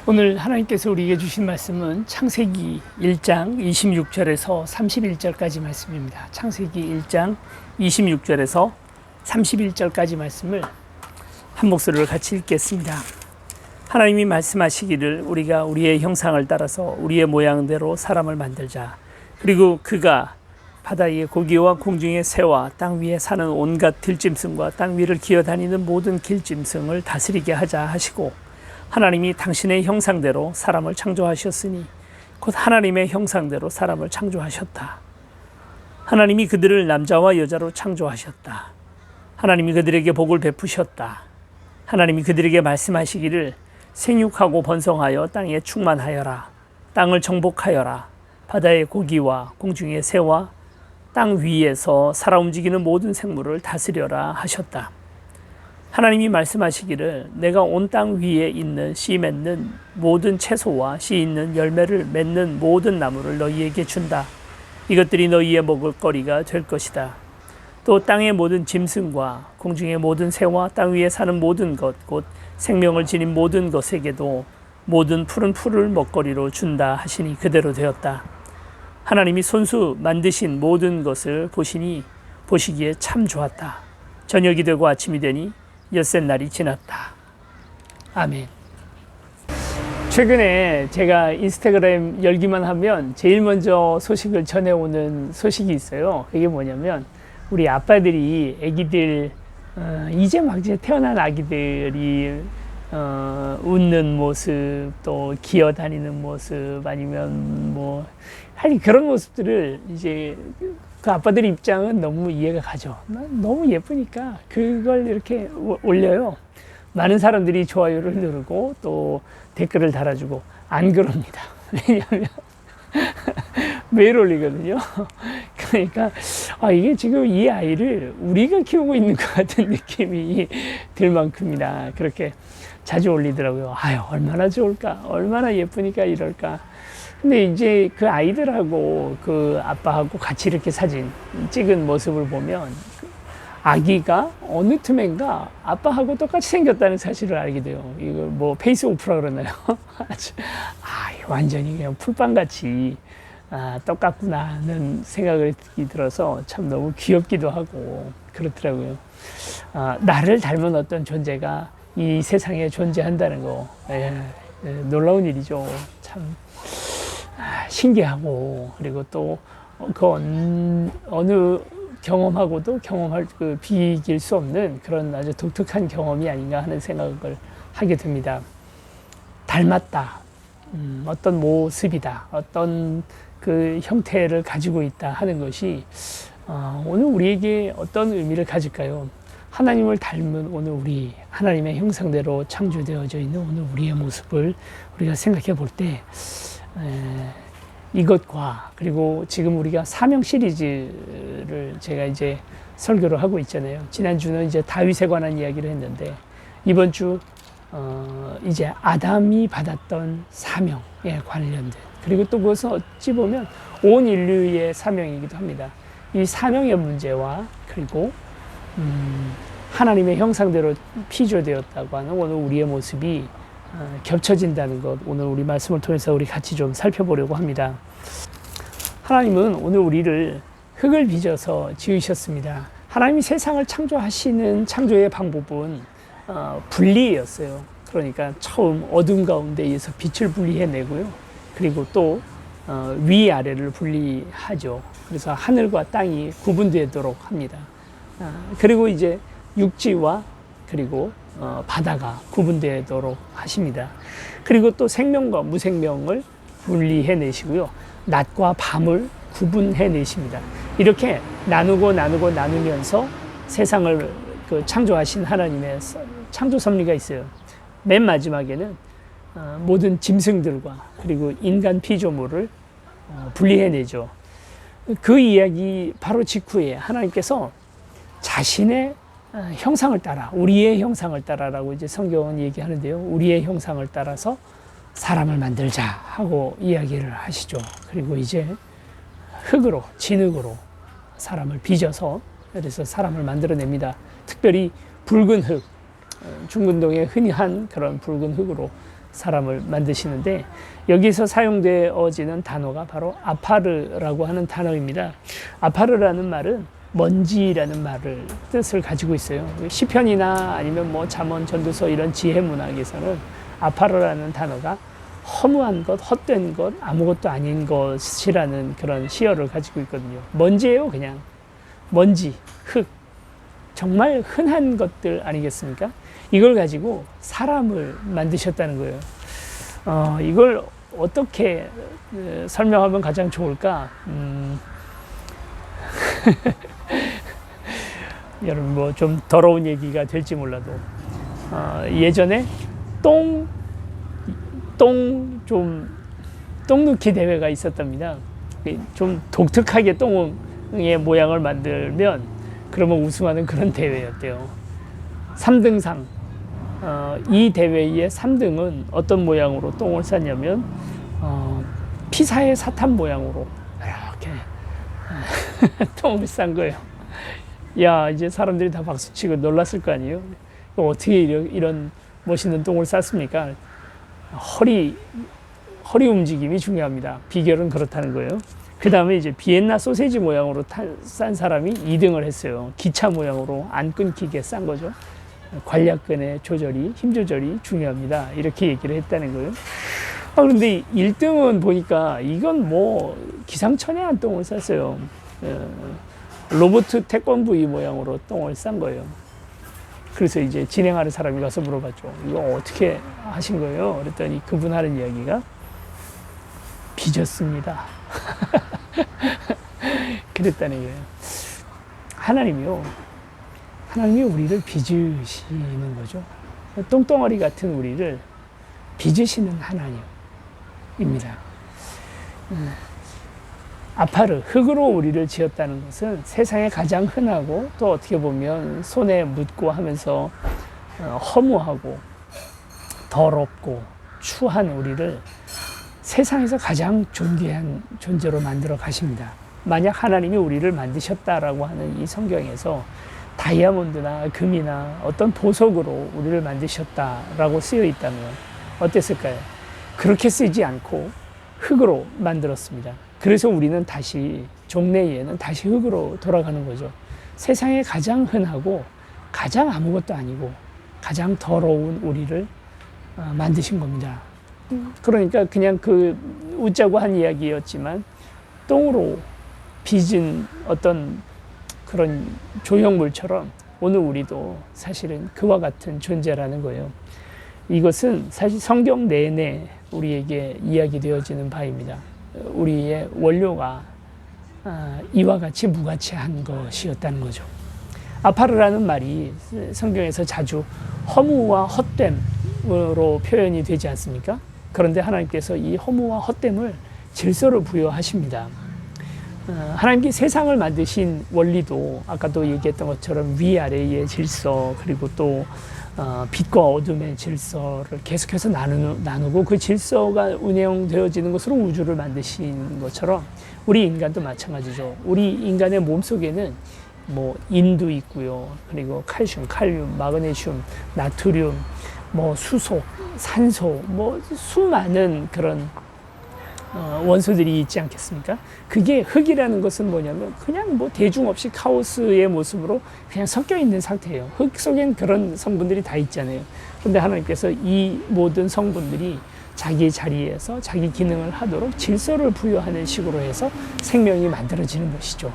오늘 하나님께서 우리에게 주신 말씀은 창세기 1장 26절에서 31절까지 말씀입니다. 창세기 1장 26절에서 31절까지 말씀을 한 목소리로 같이 읽겠습니다. 하나님이 말씀하시기를 우리가 우리의 형상을 따라서 우리의 모양대로 사람을 만들자. 그리고 그가 바다의 고기와 공중의 새와 땅 위에 사는 온갖 들짐승과 땅 위를 기어다니는 모든 길짐승을 다스리게 하자 하시고, 하나님이 당신의 형상대로 사람을 창조하셨으니 곧 하나님의 형상대로 사람을 창조하셨다. 하나님이 그들을 남자와 여자로 창조하셨다. 하나님이 그들에게 복을 베푸셨다. 하나님이 그들에게 말씀하시기를 생육하고 번성하여 땅에 충만하여라. 땅을 정복하여라. 바다의 고기와 공중의 새와 땅 위에서 살아 움직이는 모든 생물을 다스려라 하셨다. 하나님이 말씀하시기를 내가 온 땅 위에 있는 씨 맺는 모든 채소와 씨 있는 열매를 맺는 모든 나무를 너희에게 준다. 이것들이 너희의 먹을 거리가 될 것이다. 또 땅의 모든 짐승과 공중의 모든 새와 땅 위에 사는 모든 것, 곧 생명을 지닌 모든 것에게도 모든 푸른 풀을 먹거리로 준다 하시니 그대로 되었다. 하나님이 손수 만드신 모든 것을 보시기에 참 좋았다. 저녁이 되고 아침이 되니 엿새 날이 지났다. 아멘. 최근에 제가 인스타그램 열기만 하면 제일 먼저 소식을 전해오는 소식이 있어요. 그게 뭐냐면 우리 아빠들이 아기들 이제 막 태어난 아기들이 웃는 모습, 또 기어다니는 모습, 아니면 뭐 하여튼 그런 모습들을 이제 그 아빠들 입장은 너무 이해가 가죠. 너무 예쁘니까 그걸 이렇게 올려요. 많은 사람들이 좋아요를 누르고 또 댓글을 달아주고. 안 그럽니다. 왜냐하면 매일 올리거든요. 그러니까 이게 지금 이 아이를 우리가 키우고 있는 것 같은 느낌이 들 만큼이나 그렇게 자주 올리더라고요. 아유, 얼마나 좋을까, 얼마나 예쁘니까 이럴까. 근데 이제 그 아이들하고 그 아빠하고 같이 이렇게 사진 찍은 모습을 보면 아기가 어느 틈엔가 아빠하고 똑같이 생겼다는 사실을 알게 돼요. 이거 뭐 페이스 오프라 그러나요? 아주 완전히 그냥 풀빵같이 똑같구나 하는 생각이 들어서 참 너무 귀엽기도 하고 그렇더라고요. 나를 닮은 어떤 존재가 이 세상에 존재한다는 거, 놀라운 일이죠. 참 신기하고, 그리고 또 그 어느 경험하고도 경험할 비길 수 없는 그런 아주 독특한 경험이 아닌가 하는 생각을 하게 됩니다. 닮았다, 어떤 모습이다, 어떤 그 형태를 가지고 있다 하는 것이 오늘 우리에게 어떤 의미를 가질까요? 하나님을 닮은 오늘 우리, 하나님의 형상대로 창조되어져 있는 오늘 우리의 모습을 우리가 생각해 볼 때 이것과, 그리고 지금 우리가 사명 시리즈를 제가 이제 설교를 하고 있잖아요. 지난주는 이제 다윗에 관한 이야기를 했는데, 이번 주 이제 아담이 받았던 사명에 관련된, 그리고 또 그것은 어찌 보면 온 인류의 사명이기도 합니다. 이 사명의 문제와, 그리고 하나님의 형상대로 피조되었다고 하는 오늘 우리의 모습이 겹쳐진다는 것, 오늘 우리 말씀을 통해서 우리 같이 좀 살펴보려고 합니다. 하나님은 오늘 우리를 흙을 빚어서 지으셨습니다. 하나님이 세상을 창조하시는 창조의 방법은 분리였어요. 그러니까 처음 어둠 가운데에서 빛을 분리해내고요. 그리고 또 위아래를 분리하죠. 그래서 하늘과 땅이 구분되도록 합니다. 그리고 이제 육지와 그리고 바다가 구분되도록 하십니다. 그리고 또 생명과 무생명을 분리해내시고요. 낮과 밤을 구분해내십니다. 이렇게 나누면서 세상을 창조하신 하나님의 창조 섭리가 있어요. 맨 마지막에는 모든 짐승들과 그리고 인간 피조물을 분리해내죠. 그 이야기 바로 직후에 하나님께서 자신의 형상을 따라, 우리의 형상을 따라라고 이제 성경은 얘기하는데요. 우리의 형상을 따라서 사람을 만들자 하고 이야기를 하시죠. 그리고 이제 흙으로, 진흙으로 사람을 빚어서, 그래서 사람을 만들어냅니다. 특별히 붉은 흙, 중근동에 흔히 한 그런 붉은 흙으로 사람을 만드시는데 여기서 사용되어지는 단어가 바로 아파르라고 하는 단어입니다. 아파르라는 말은 먼지라는 말을 뜻을 가지고 있어요. 시편이나 아니면 뭐 잠언, 전도서 이런 지혜 문학에서는 아파르라는 단어가 허무한 것, 헛된 것, 아무것도 아닌 것이라는 그런 시어를 가지고 있거든요. 먼지예요, 그냥. 먼지, 흙. 정말 흔한 것들 아니겠습니까? 이걸 가지고 사람을 만드셨다는 거예요. 이걸 어떻게 설명하면 가장 좋을까? 여러분 뭐 좀 더러운 얘기가 될지 몰라도 예전에 똥 넣기 대회가 있었답니다. 좀 독특하게 똥의 모양을 만들면 그러면 우승하는 그런 대회였대요. 3등상. 이 대회의 3등은 어떤 모양으로 똥을 쌌냐면 피사의 사탄 모양으로 이렇게 똥을 싼 거예요. 야, 이제 사람들이 다 박수치고 놀랐을 거 아니에요. 어떻게 이런 멋있는 똥을 쌌습니까? 허리 움직임이 중요합니다. 비결은 그렇다는 거예요. 그 다음에 이제 비엔나 소세지 모양으로 싼 사람이 2등을 했어요. 기차 모양으로 안 끊기게 싼 거죠. 관략근의 조절이, 힘 조절이 중요합니다. 이렇게 얘기를 했다는 거예요. 그런데 1등은 보니까 이건 뭐 기상천외한 똥을 쌌어요. 로보트 태권브이 모양으로 똥을 싼 거예요. 그래서 이제 진행하는 사람이 가서 물어봤죠. 이거 어떻게 하신 거예요? 그랬더니 그분 하는 이야기가 빚었습니다. 그랬다는 거예요. 하나님이 우리를 빚으시는 거죠. 똥덩어리 같은 우리를 빚으시는 하나님입니다. 아파르, 흙으로 우리를 지었다는 것은 세상에 가장 흔하고 또 어떻게 보면 손에 묻고 하면서 허무하고 더럽고 추한 우리를 세상에서 가장 존귀한 존재로 만들어 가십니다. 만약 하나님이 우리를 만드셨다라고 하는 이 성경에서 다이아몬드나 금이나 어떤 보석으로 우리를 만드셨다라고 쓰여 있다면 어땠을까요? 그렇게 쓰지 않고 흙으로 만들었습니다. 그래서 우리는 다시 종래에는 다시 흙으로 돌아가는 거죠. 세상에 가장 흔하고 가장 아무것도 아니고 가장 더러운 우리를 만드신 겁니다. 그러니까 그냥 그 웃자고 한 이야기였지만 똥으로 빚은 어떤 그런 조형물처럼 오늘 우리도 사실은 그와 같은 존재라는 거예요. 이것은 사실 성경 내내 우리에게 이야기되어지는 바입니다. 우리의 원료가 이와 같이 무가치한 것이었다는 거죠. 아파르라는 말이 성경에서 자주 허무와 헛됨으로 표현이 되지 않습니까? 그런데 하나님께서 이 허무와 헛됨을 질서를 부여하십니다. 하나님께 세상을 만드신 원리도 아까도 얘기했던 것처럼 위아래의 질서 그리고 또 빛과 어둠의 질서를 계속해서 나누고 그 질서가 운영되어지는 것으로 우주를 만드신 것처럼 우리 인간도 마찬가지죠. 우리 인간의 몸속에는 뭐 인도 있고요. 그리고 칼슘, 칼륨, 마그네슘, 나트륨, 뭐 수소, 산소, 뭐 수많은 그런 원소들이 있지 않겠습니까? 그게 흙이라는 것은 뭐냐면 그냥 뭐 대중 없이 카오스의 모습으로 그냥 섞여 있는 상태예요. 흙 속엔 그런 성분들이 다 있잖아요. 그런데 하나님께서 이 모든 성분들이 자기 자리에서 자기 기능을 하도록 질서를 부여하는 식으로 해서 생명이 만들어지는 것이죠.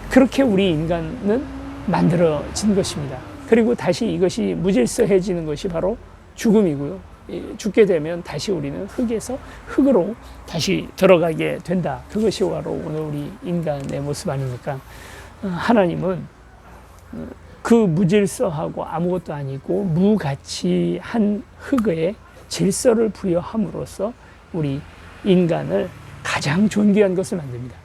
그렇게 우리 인간은 만들어진 것입니다. 그리고 다시 이것이 무질서해지는 것이 바로 죽음이고요. 죽게 되면 다시 우리는 흙에서 흙으로 다시 들어가게 된다. 그것이 바로 오늘 우리 인간의 모습 아닙니까? 하나님은 그 무질서하고 아무것도 아니고 무가치한 흙에 질서를 부여함으로써 우리 인간을 가장 존귀한 것을 만듭니다.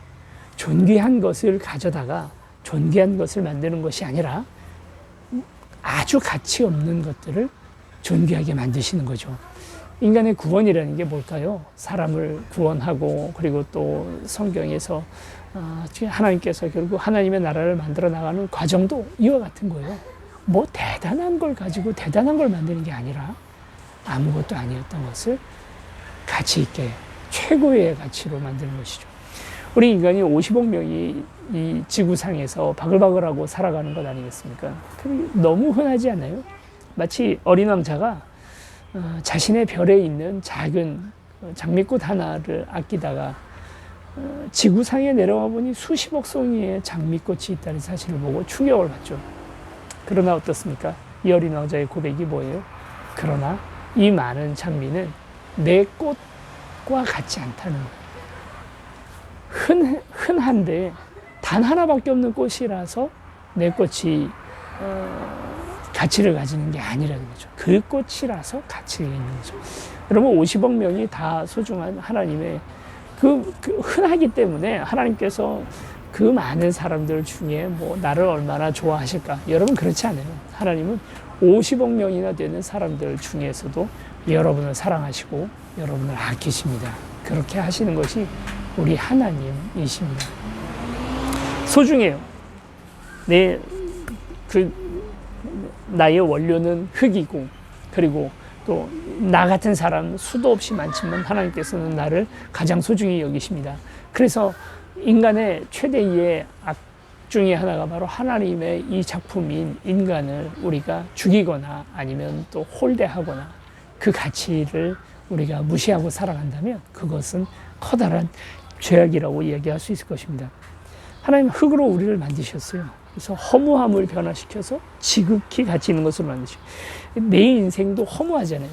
존귀한 것을 가져다가 존귀한 것을 만드는 것이 아니라 아주 가치 없는 것들을 존귀하게 만드시는 거죠. 인간의 구원이라는 게 뭘까요? 사람을 구원하고 그리고 또 성경에서 하나님께서 결국 하나님의 나라를 만들어 나가는 과정도 이와 같은 거예요. 뭐 대단한 걸 가지고 대단한 걸 만드는 게 아니라 아무것도 아니었던 것을 가치 있게 최고의 가치로 만드는 것이죠. 우리 인간이 50억 명이 이 지구상에서 바글바글하고 살아가는 것 아니겠습니까? 너무 흔하지 않아요? 마치 어린 왕자가 자신의 별에 있는 작은 장미꽃 하나를 아끼다가 지구상에 내려와 보니 수십억 송이의 장미꽃이 있다는 사실을 보고 충격을 받죠. 그러나 어떻습니까? 이 어린 왕자의 고백이 뭐예요? 그러나 이 많은 장미는 내 꽃과 같지 않다는 거예요. 흔한데 단 하나밖에 없는 꽃이라서 내 꽃이 가치를 가지는 게 아니라는 거죠. 그 꽃이라서 가치가 있는 거죠. 여러분 50억 명이 다 소중한 하나님의 흔하기 때문에 하나님께서 그 많은 사람들 중에 뭐 나를 얼마나 좋아하실까? 여러분 그렇지 않아요. 하나님은 50억 명이나 되는 사람들 중에서도 여러분을 사랑하시고 여러분을 아끼십니다. 그렇게 하시는 것이 우리 하나님이십니다. 소중해요. 나의 원료는 흙이고, 그리고 또 나 같은 사람 수도 없이 많지만 하나님께서는 나를 가장 소중히 여기십니다. 그래서 인간의 최대의 악 중에 하나가 바로 하나님의 이 작품인 인간을 우리가 죽이거나 아니면 또 홀대하거나 그 가치를 우리가 무시하고 살아간다면 그것은 커다란 죄악이라고 이야기할 수 있을 것입니다. 하나님 흙으로 우리를 만드셨어요. 그래서 허무함을 변화시켜서 지극히 가치 있는 것으로 만드시고, 내 인생도 허무하잖아요.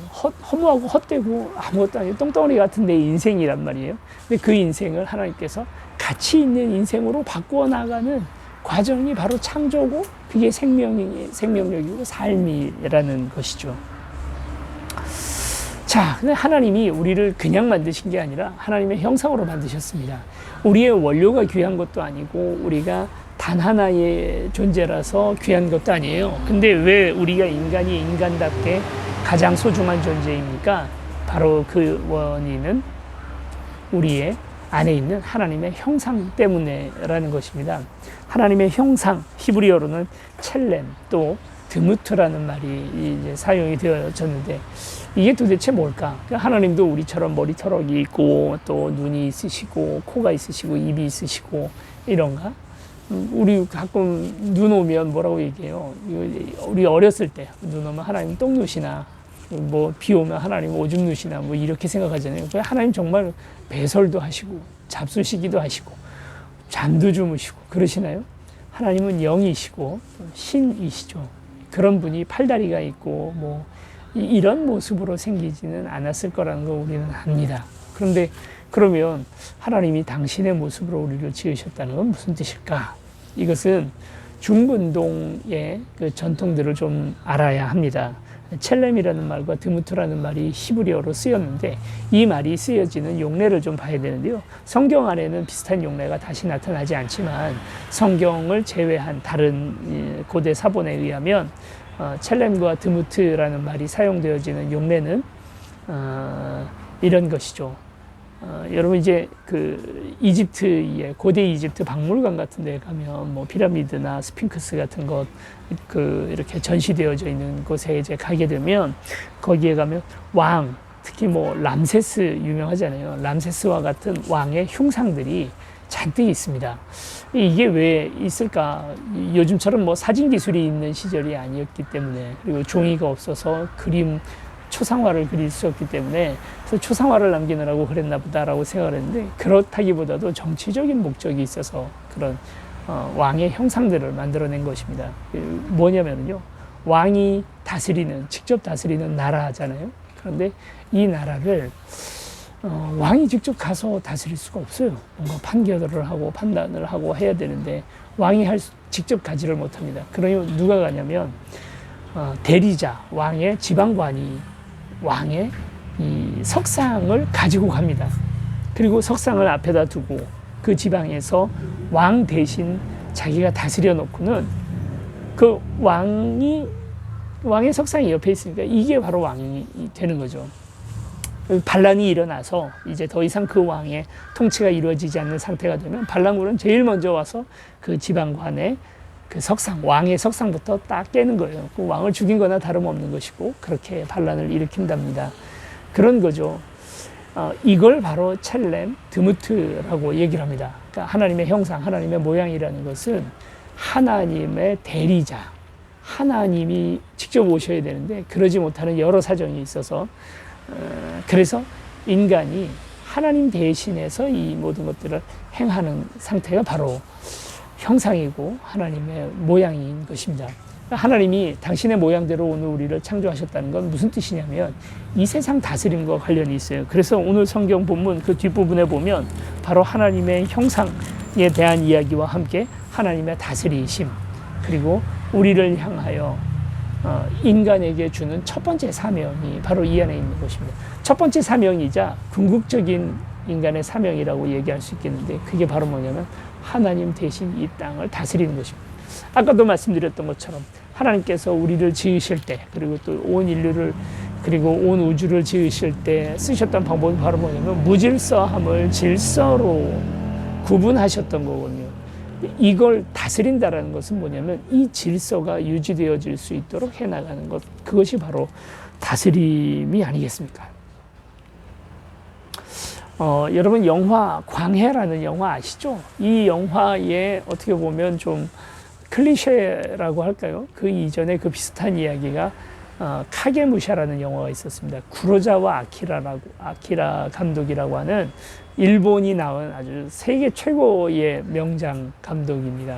허무하고 헛되고 아무것도 아니고 똥덩어리 같은 내 인생이란 말이에요. 근데 그 인생을 하나님께서 가치 있는 인생으로 바꾸어 나가는 과정이 바로 창조고, 그게 생명력이고 삶이라는 것이죠. 자, 근데 하나님이 우리를 그냥 만드신 게 아니라 하나님의 형상으로 만드셨습니다. 우리의 원료가 귀한 것도 아니고 우리가 단 하나의 존재라서 귀한 것도 아니에요. 근데 왜 우리가 인간이 인간답게 가장 소중한 존재입니까? 바로 그 원인은 우리의 안에 있는 하나님의 형상 때문에라는 것입니다. 하나님의 형상, 히브리어로는 첼렘, 또 드무트라는 말이 이제 사용이 되어졌는데, 이게 도대체 뭘까? 하나님도 우리처럼 머리털이 있고 또 눈이 있으시고 코가 있으시고 입이 있으시고 이런가? 우리 가끔 눈 오면 뭐라고 얘기해요? 우리 어렸을 때 눈 오면 하나님 똥 누시나, 뭐 비 오면 하나님 오줌 누시나, 뭐 이렇게 생각하잖아요. 하나님 정말 배설도 하시고 잡수시기도 하시고 잠도 주무시고 그러시나요? 하나님은 영이시고 신이시죠. 그런 분이 팔다리가 있고 뭐 이런 모습으로 생기지는 않았을 거라는 걸 우리는 압니다. 그런데 그러면 하나님이 당신의 모습으로 우리를 지으셨다는 건 무슨 뜻일까? 이것은 중분동의 그 전통들을 좀 알아야 합니다. 첼렘이라는 말과 드무트라는 말이 히브리어로 쓰였는데, 이 말이 쓰여지는 용례를 좀 봐야 되는데요. 성경 안에는 비슷한 용례가 다시 나타나지 않지만 성경을 제외한 다른 고대 사본에 의하면 첼렘과 드무트라는 말이 사용되어지는 용례는 이런 것이죠. 여러분 이제 그 이집트의 고대 이집트 박물관 같은 데 가면 뭐 피라미드나 스핑크스 같은 것 이렇게 전시되어져 있는 곳에 이제 가게 되면, 거기에 가면 왕, 특히 뭐 람세스 유명하잖아요. 람세스와 같은 왕의 흉상들이 잔뜩 있습니다. 이게 왜 있을까? 요즘처럼 뭐 사진 기술이 있는 시절이 아니었기 때문에, 그리고 종이가 없어서 초상화를 그릴 수 없기 때문에, 그래서 초상화를 남기느라고 그랬나 보다라고 생각을 했는데, 그렇다기보다도 정치적인 목적이 있어서 그런 왕의 형상들을 만들어낸 것입니다. 뭐냐면요, 왕이 직접 다스리는 나라잖아요. 그런데 이 나라를 왕이 직접 가서 다스릴 수가 없어요. 뭔가 판결을 하고 판단을 하고 해야 되는데 왕이 직접 가지를 못합니다. 그러면 누가 가냐면 대리자, 왕의 지방관이 왕의 이 석상을 가지고 갑니다. 그리고 석상을 앞에다 두고 그 지방에서 왕 대신 자기가 다스려 놓고는 그 왕의 석상이 옆에 있으니까 이게 바로 왕이 되는 거죠. 반란이 일어나서 이제 더 이상 그 왕의 통치가 이루어지지 않는 상태가 되면 반란군은 제일 먼저 와서 그 지방관의 그 석상, 왕의 석상부터 딱 깨는 거예요. 그 왕을 죽인 거나 다름없는 것이고 그렇게 반란을 일으킨답니다. 그런 거죠. 이걸 바로 첼렘 드무트라고 얘기를 합니다. 그러니까 하나님의 형상, 하나님의 모양이라는 것은 하나님의 대리자, 하나님이 직접 오셔야 되는데 그러지 못하는 여러 사정이 있어서 그래서 인간이 하나님 대신해서 이 모든 것들을 행하는 상태가 바로 형상이고 하나님의 모양인 것입니다. 하나님이 당신의 모양대로 오늘 우리를 창조하셨다는 건 무슨 뜻이냐면 이 세상 다스림과 관련이 있어요. 그래서 오늘 성경 본문 그 뒷부분에 보면 바로 하나님의 형상에 대한 이야기와 함께 하나님의 다스리심, 그리고 우리를 향하여 인간에게 주는 첫 번째 사명이 바로 이 안에 있는 것입니다. 첫 번째 사명이자 궁극적인 인간의 사명이라고 얘기할 수 있겠는데 그게 바로 뭐냐면 하나님 대신 이 땅을 다스리는 것입니다. 아까도 말씀드렸던 것처럼 하나님께서 우리를 지으실 때, 그리고 또 온 인류를, 그리고 온 우주를 지으실 때 쓰셨던 방법이 바로 뭐냐면 무질서함을 질서로 구분하셨던 거거든요. 이걸 다스린다라는 것은 뭐냐면 이 질서가 유지되어질 수 있도록 해나가는 것, 그것이 바로 다스림이 아니겠습니까? 여러분 영화 광해라는 영화 아시죠? 이 영화에 어떻게 보면 좀 클리셰라고 할까요? 그 이전에 그 비슷한 이야기가 카게무샤라는 영화가 있었습니다. 구로자와 아키라 감독이라고 하는 일본이 나온 아주 세계 최고의 명장 감독입니다.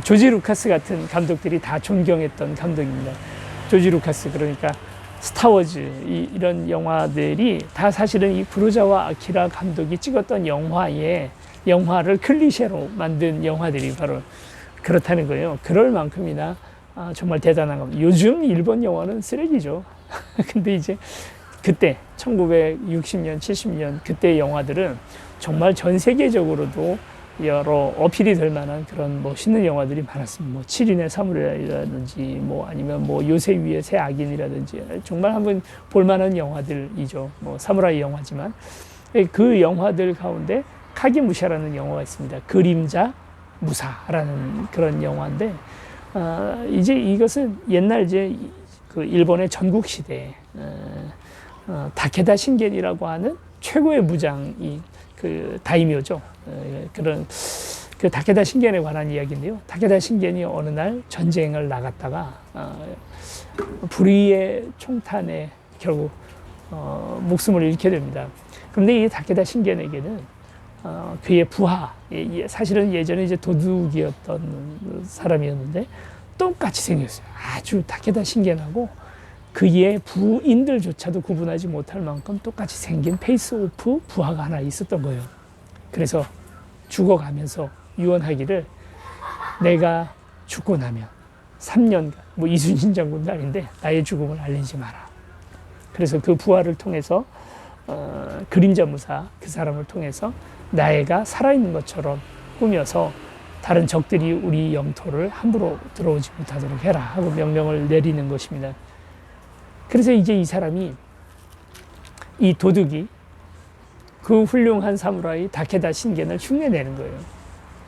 조지 루카스 같은 감독들이 다 존경했던 감독입니다. 조지 루카스, 그러니까 스타워즈, 이런 영화들이 다 사실은 이 구로자와 아키라 감독이 찍었던 영화를 클리셰로 만든 영화들이 바로 그렇다는 거예요. 그럴 만큼이나 정말 대단한 겁니다. 요즘 일본 영화는 쓰레기죠. 근데 이제 그때 1960년, 70년 그때 영화들은 정말 전 세계적으로도 여러 어필이 될 만한 그런 멋있는 영화들이 많았습니다. 뭐 7인의 사무라이라든지 뭐 아니면 뭐 요새 위의 새 악인이라든지 정말 한번 볼만한 영화들이죠. 뭐 사무라이 영화지만 그 영화들 가운데 카게무샤라는 영화가 있습니다. 그림자 무사라는 그런 영화인데 이제 이것은 옛날 이제 그 일본의 전국 시대에 다케다 신겐이라고 하는 최고의 무장이 그 다이묘죠. 그런 그 다케다 신겐에 관한 이야기인데요. 다케다 신겐이 어느 날 전쟁을 나갔다가 불의의 총탄에 결국 목숨을 잃게 됩니다. 그런데 이 다케다 신겐에게는 그의 부하, 사실은 예전에 이제 도둑이었던 사람이었는데 똑같이 생겼어요. 아주 다케다 신겐하고 그의 부인들조차도 구분하지 못할 만큼 똑같이 생긴 페이스오프 부하가 하나 있었던 거예요. 그래서 죽어가면서 유언하기를 내가 죽고 나면 3년간, 뭐 이순신 장군도 아닌데 나의 죽음을 알리지 마라. 그래서 그 부하를 통해서 그림자 무사 그 사람을 통해서 나애가 살아있는 것처럼 꾸며서 다른 적들이 우리 영토를 함부로 들어오지 못하도록 해라 하고 명령을 내리는 것입니다. 그래서 이제 이 사람이, 이 도둑이 그 훌륭한 사무라이 다케다 신겐을 흉내내는 거예요.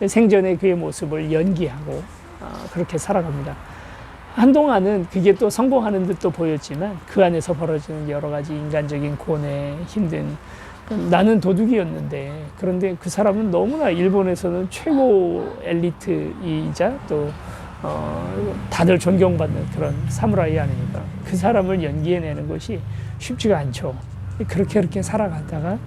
생전에 그의 모습을 연기하고 그렇게 살아갑니다. 한동안은 그게 또 성공하는 듯도 보였지만 그 안에서 벌어지는 여러 가지 인간적인 고뇌, 힘든, 나는 도둑이었는데, 그런데 그 사람은 너무나 일본에서는 최고 엘리트이자 또 다들 존경받는 그런 사무라이 아닙니까? 그 사람을 연기해내는 것이 쉽지가 않죠. 그렇게 살아가다가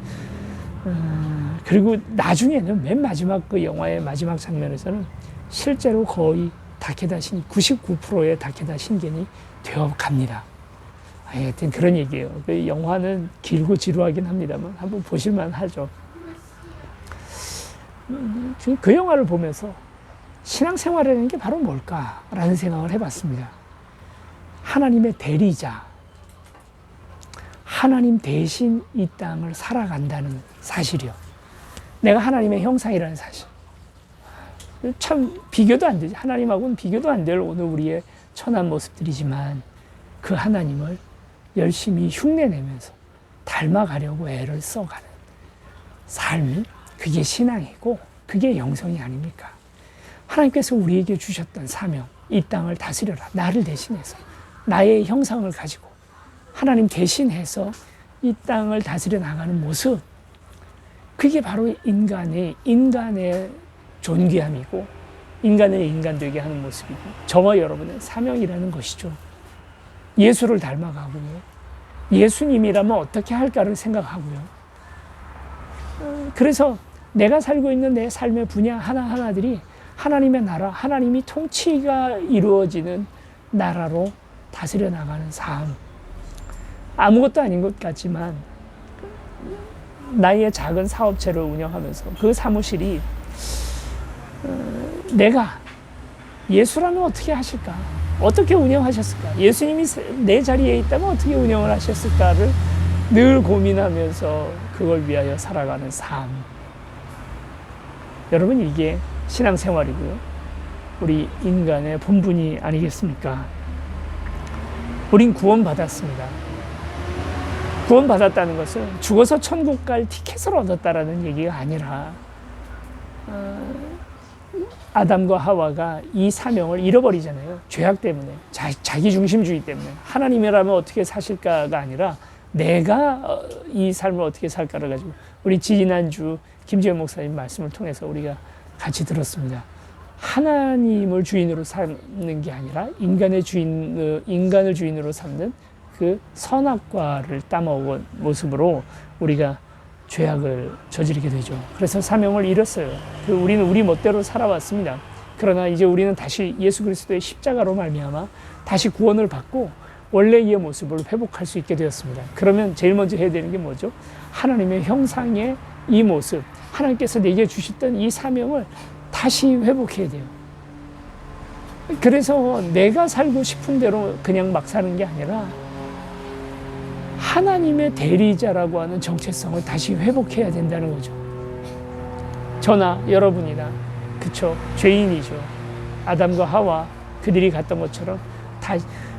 그리고 나중에는 맨 마지막 그 영화의 마지막 장면에서는 실제로 거의 다케다 99%의 다케다 신겐이 되어 갑니다. 하여튼 그런 얘기예요. 그 영화는 길고 지루하긴 합니다만 한번 보실만 하죠. 그 영화를 보면서 신앙생활이라는 게 바로 뭘까라는 생각을 해봤습니다. 하나님의 대리자, 하나님 대신 이 땅을 살아간다는 사실이요. 내가 하나님의 형상이라는 사실. 참 비교도 안 되지. 하나님하고는 비교도 안 될 오늘 우리의 천한 모습들이지만 그 하나님을 열심히 흉내내면서 닮아가려고 애를 써가는 삶이, 그게 신앙이고 그게 영성이 아닙니까? 하나님께서 우리에게 주셨던 사명, 이 땅을 다스려라. 나를 대신해서, 나의 형상을 가지고 하나님 대신해서 이 땅을 다스려 나가는 모습, 그게 바로 인간의 존귀함이고 인간의 인간되게 하는 모습이고 저와 여러분의 사명이라는 것이죠. 예수를 닮아가고요. 예수님이라면 어떻게 할까를 생각하고요. 그래서 내가 살고 있는 내 삶의 분야 하나하나들이 하나님의 나라, 하나님이 통치가 이루어지는 나라로 다스려 나가는 삶. 아무것도 아닌 것 같지만 나의 작은 사업체를 운영하면서 그 사무실이 내가 예수라면 어떻게 하실까? 어떻게 운영하셨을까? 예수님이 내 자리에 있다면 어떻게 운영을 하셨을까를 늘 고민하면서 그걸 위하여 살아가는 삶. 여러분, 이게 신앙생활이고요. 우리 인간의 본분이 아니겠습니까? 우린 구원받았습니다. 구원받았다는 것은 죽어서 천국 갈 티켓을 얻었다라는 얘기가 아니라 아담과 하와가 이 사명을 잃어버리잖아요. 죄악 때문에, 자기중심주의 때문에. 하나님이라면 어떻게 사실까가 아니라 내가 이 삶을 어떻게 살까를 가지고, 우리 지난주 김지현 목사님 말씀을 통해서 우리가 같이 들었습니다. 하나님을 주인으로 삼는 게 아니라 인간을 주인으로 삼는 그 선악과를 따먹은 모습으로 우리가 죄악을 저지르게 되죠. 그래서 사명을 잃었어요. 우리는 우리 멋대로 살아왔습니다. 그러나 이제 우리는 다시 예수 그리스도의 십자가로 말미암아 다시 구원을 받고 원래의 모습을 회복할 수 있게 되었습니다. 그러면 제일 먼저 해야 되는 게 뭐죠? 하나님의 형상의 이 모습, 하나님께서 내게 주셨던 이 사명을 다시 회복해야 돼요. 그래서 내가 살고 싶은 대로 그냥 막 사는 게 아니라 하나님의 대리자라고 하는 정체성을 다시 회복해야 된다는 거죠. 저나 여러분이나, 그쵸, 죄인이죠. 아담과 하와, 그들이 갔던 것처럼 다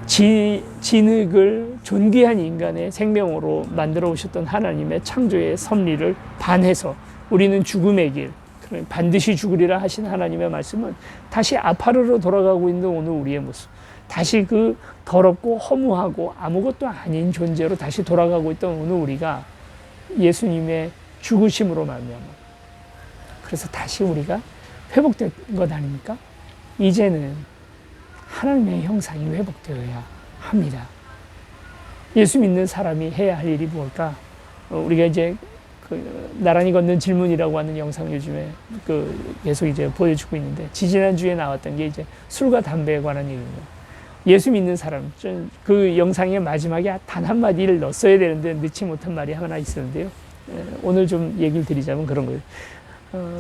진흙을 존귀한 인간의 생명으로 만들어 오셨던 하나님의 창조의 섭리를 반해서 우리는 죽음의 길, 반드시 죽으리라 하신 하나님의 말씀은 다시 아파르로 돌아가고 있는 오늘 우리의 모습, 다시 그 더럽고 허무하고 아무것도 아닌 존재로 다시 돌아가고 있던 오늘 우리가 예수님의 죽으심으로 말미암아, 그래서 다시 우리가 회복된 것 아닙니까? 이제는 하나님의 형상이 회복되어야 합니다. 예수 믿는 사람이 해야 할 일이 뭘까? 우리가 이제 나란히 걷는 질문이라고 하는 영상 요즘에 계속 이제 보여주고 있는데, 지지난주에 나왔던 게 이제 술과 담배에 관한 얘기입니다. 예수 믿는 사람, 그 영상의 마지막에 단 한마디를 넣었어야 되는데 넣지 못한 말이 하나 있었는데요. 오늘 좀 얘기를 드리자면 그런 거예요.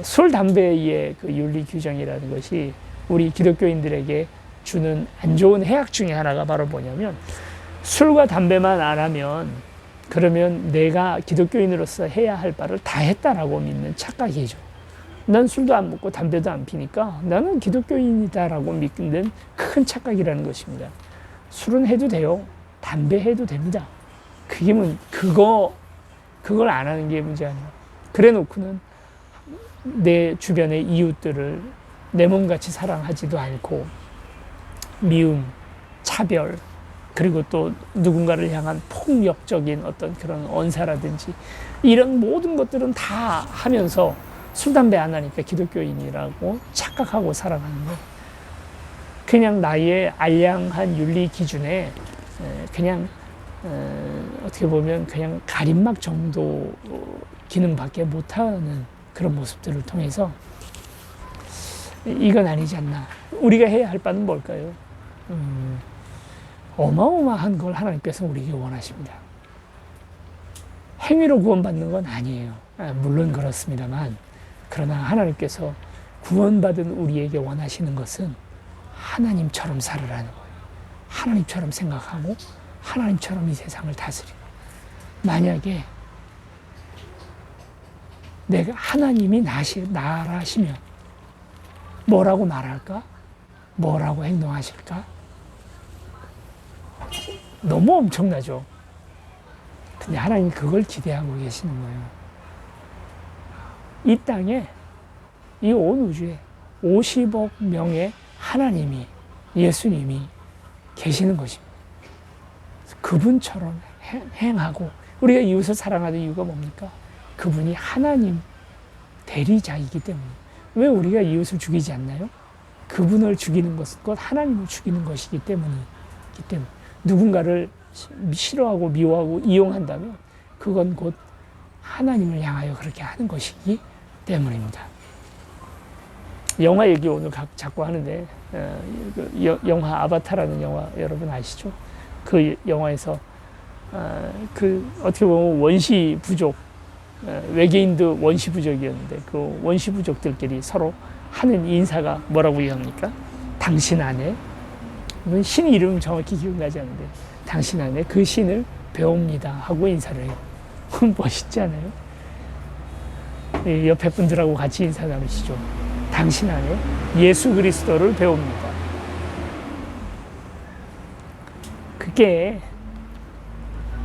술, 담배의 그 윤리 규정이라는 것이 우리 기독교인들에게 주는 안 좋은 해악 중에 하나가 바로 뭐냐면, 술과 담배만 안 하면 그러면 내가 기독교인으로서 해야 할 바를 다 했다라고 믿는 착각이죠. 난 술도 안 먹고 담배도 안 피니까 나는 기독교인이다라고 믿는 큰 착각이라는 것입니다. 술은 해도 돼요. 담배 해도 됩니다. 그게 그걸 안 하는 게 문제 아니에요. 그래 놓고는 내 주변의 이웃들을 내 몸같이 사랑하지도 않고 미움, 차별, 그리고 또 누군가를 향한 폭력적인 어떤 그런 언사라든지 이런 모든 것들은 다 하면서 술, 담배 안 하니까 기독교인이라고 착각하고 살아가는 거. 그냥 나의 알량한 윤리 기준에 그냥 어떻게 보면 그냥 가림막 정도 기능밖에 못하는 그런 모습들을 통해서 이건 아니지 않나. 우리가 해야 할 바는 뭘까요? 어마어마한 걸 하나님께서 우리에게 원하십니다. 행위로 구원받는 건 아니에요. 물론 그렇습니다만, 그러나 하나님께서 구원받은 우리에게 원하시는 것은 하나님처럼 살으라는 거예요. 하나님처럼 생각하고 하나님처럼 이 세상을 다스리고, 만약에 내가 하나님이 나라시면 뭐라고 말할까? 뭐라고 행동하실까? 너무 엄청나죠. 근데 하나님이 그걸 기대하고 계시는 거예요. 이 땅에, 이 온 우주에 50억 명의 하나님이, 예수님이 계시는 것입니다. 그분처럼 행하고, 우리가 이웃을 사랑하는 이유가 뭡니까? 그분이 하나님 대리자이기 때문에. 왜 우리가 이웃을 죽이지 않나요? 그분을 죽이는 것은 곧 하나님을 죽이는 것이기 때문이기 때문에. 누군가를 싫어하고 미워하고 이용한다면 그건 곧 하나님을 향하여 그렇게 하는 것이기 때문입니다. 영화 얘기 오늘 자꾸 하는데, 영화 아바타라는 영화 여러분 아시죠? 그 영화에서 어떻게 보면 원시 부족, 외계인도 원시 부족이었는데 그 원시 부족들끼리 서로 하는 인사가 뭐라고 얘기합니까? 당신 안에, 신 이름 정확히 기억나지 않는데, 당신 안에 그 신을 배웁니다 하고 인사를 해요. 멋있지 않아요? 옆에 분들하고 같이 인사 나누시죠. 당신 안에 예수 그리스도를 배웁니다. 그게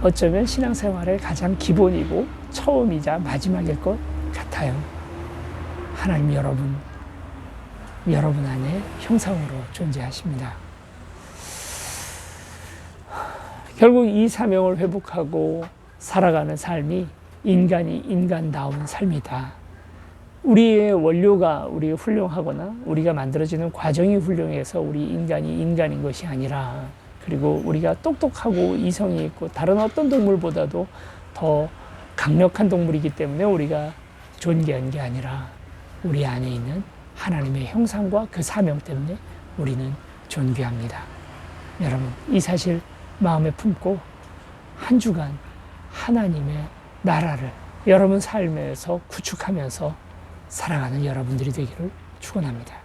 어쩌면 신앙생활의 가장 기본이고 처음이자 마지막일 것 같아요. 하나님 여러분 안에 형상으로 존재하십니다. 결국 이 사명을 회복하고 살아가는 삶이 인간이 인간다운 삶이다. 우리의 원료가 우리가 훌륭하거나 우리가 만들어지는 과정이 훌륭해서 우리 인간이 인간인 것이 아니라, 그리고 우리가 똑똑하고 이성이 있고 다른 어떤 동물보다도 더 강력한 동물이기 때문에 우리가 존귀한 게 아니라 우리 안에 있는 하나님의 형상과 그 사명 때문에 우리는 존귀합니다. 여러분, 이 사실 마음에 품고 한 주간 하나님의 나라를 여러분 삶에서 구축하면서 살아가는 여러분들이 되기를 축원합니다.